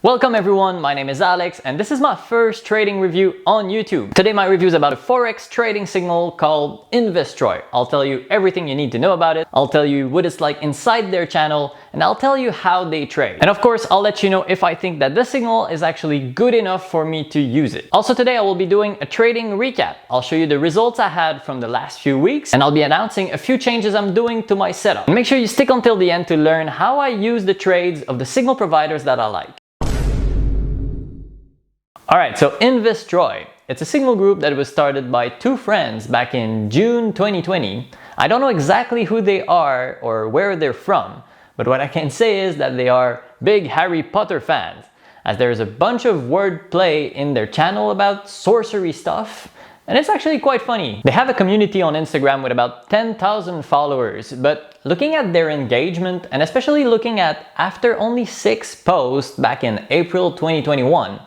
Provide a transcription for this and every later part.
Welcome everyone, my name is Alex and this is my first trading review on YouTube. Today my review is about a Forex trading signal called Investroy. I'll tell you everything you need to know about it, I'll tell you what it's like inside their channel, and I'll tell you how they trade. And of course, I'll let you know if I think that this signal is actually good enough for me to use it. Also today I will be doing a trading recap. I'll show you the results I had from the last few weeks and I'll be announcing a few changes I'm doing to my setup. And make sure you stick until the end to learn how I use the trades of the signal providers that I like. Alright, so Investroy. It's a signal group that was started by two friends back in June 2020. I don't know exactly who they are or where they're from, but what I can say is that they are big Harry Potter fans, as there's a bunch of wordplay in their channel about sorcery stuff, and it's actually quite funny. They have a community on Instagram with about 10,000 followers, but looking at their engagement, and especially looking at after only 6 posts back in April 2021,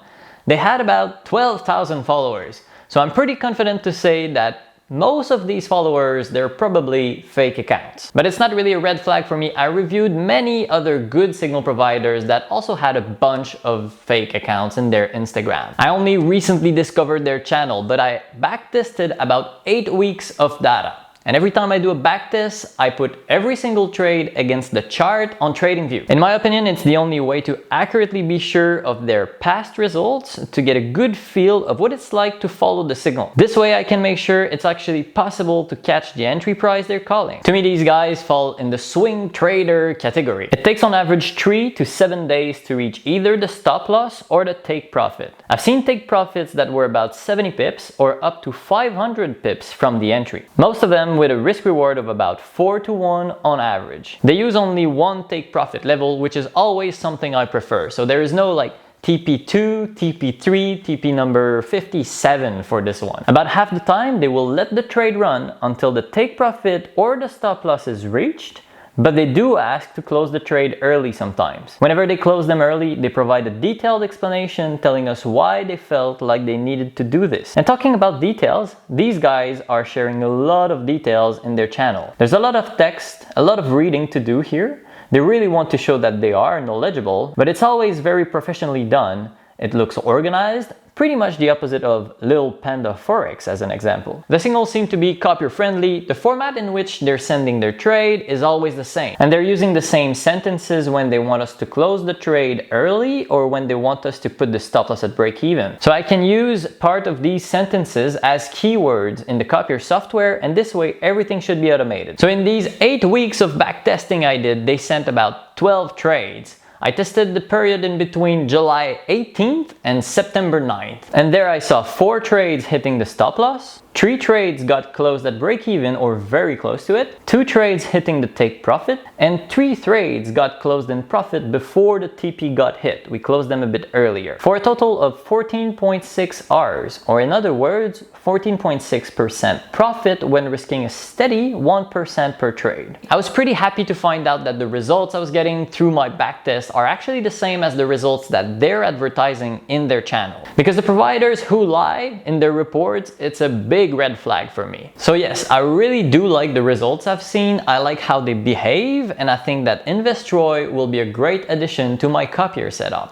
they had about 12,000 followers. So I'm pretty confident to say that most of these followers, they're probably fake accounts. But it's not really a red flag for me. I reviewed many other good signal providers that also had a bunch of fake accounts in their Instagram. I only recently discovered their channel, but I backtested about 8 weeks of data. And every time I do a backtest, I put every single trade against the chart on TradingView. In my opinion, it's the only way to accurately be sure of their past results to get a good feel of what it's like to follow the signal. This way I can make sure it's actually possible to catch the entry price they're calling. To me, these guys fall in the swing trader category. It takes on average 3 to 7 days to reach either the stop loss or the take profit. I've seen take profits that were about 70 pips or up to 500 pips from the entry. Most of them with a risk reward of about 4 to 1 on average. They use only one take profit level, which is always something I prefer. So there is no like TP2, TP3, TP number 57 for this one. About half the time they will let the trade run until the take profit or the stop loss is reached, but they do ask to close the trade early sometimes. Whenever they close them early, they provide a detailed explanation telling us why they felt like they needed to do this. And talking about details, these guys are sharing a lot of details in their channel. There's a lot of text, a lot of reading to do here. They really want to show that they are knowledgeable, but it's always very professionally done. It looks organized, pretty much the opposite of Lil Panda Forex as an example. The signals seem to be copier friendly. The format in which they're sending their trade is always the same. And they're using the same sentences when they want us to close the trade early or when they want us to put the stop loss at break even. So I can use part of these sentences as keywords in the Copier Software, and this way everything should be automated. So in these 8 weeks of backtesting I did, they sent about 12 trades. I tested the period in between July 18th and September 9th. And there I saw 4 trades hitting the stop loss, 3 trades got closed at break even or very close to it, 2 trades hitting the take profit, and 3 trades got closed in profit before the TP got hit. We closed them a bit earlier. For a total of 14.6 Rs, or in other words, 14.6% profit when risking a steady 1% per trade. I was pretty happy to find out that the results I was getting through my backtest are actually the same as the results that they're advertising in their channel. Because the providers who lie in their reports, it's a big red flag for me. So yes, I really do like the results I've seen. I like how they behave, and I think that Investroy will be a great addition to my copier setup.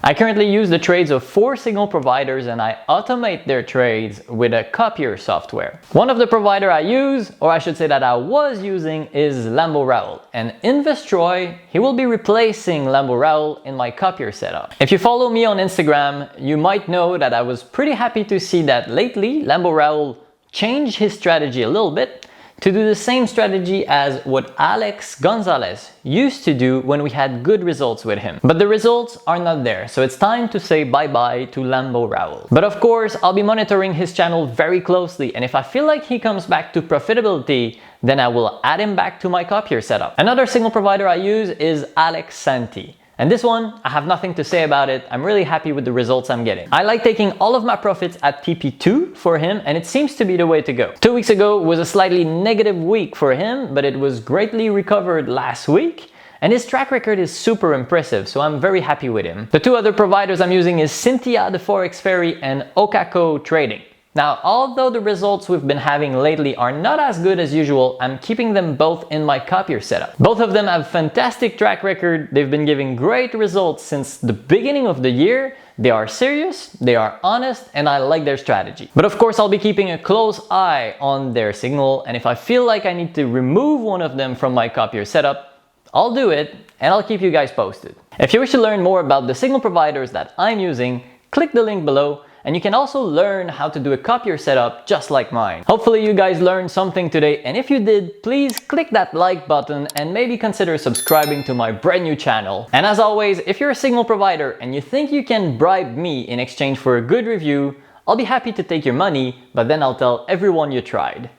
I currently use the trades of 4 signal providers and I automate their trades with a Copier Software. One of the provider I use, or I should say that I was using, is liable. And Investroy, he will be replacing liable in my copier setup. If you follow me on Instagram, you might know that I was pretty happy to see that lately liable changed his strategy a little bit to do the same strategy as what Alex Gonzalez used to do when we had good results with him. But the results are not there, so it's time to say bye-bye to liable. But of course, I'll be monitoring his channel very closely, and if I feel like he comes back to profitability, then I will add him back to my copier setup. Another signal provider I use is Alex Santi. And this one, I have nothing to say about it. I'm really happy with the results I'm getting. I like taking all of my profits at TP2 for him, and it seems to be the way to go. 2 weeks ago was a slightly negative week for him, but it was greatly recovered last week. And his track record is super impressive, so I'm very happy with him. The 2 other providers I'm using is Cinthia the Forex Fairy and Okako Trading. Now, although the results we've been having lately are not as good as usual, I'm keeping them both in my Copier setup. Both of them have fantastic track record, they've been giving great results since the beginning of the year, they are serious, they are honest, and I like their strategy. But of course, I'll be keeping a close eye on their signal, and if I feel like I need to remove one of them from my Copier setup, I'll do it, and I'll keep you guys posted. If you wish to learn more about the signal providers that I'm using, click the link below, and you can also learn how to do a Copier setup just like mine. Hopefully you guys learned something today, and if you did, please click that like button and maybe consider subscribing to my brand new channel. And as always, if you're a signal provider and you think you can bribe me in exchange for a good review, I'll be happy to take your money, but then I'll tell everyone you tried.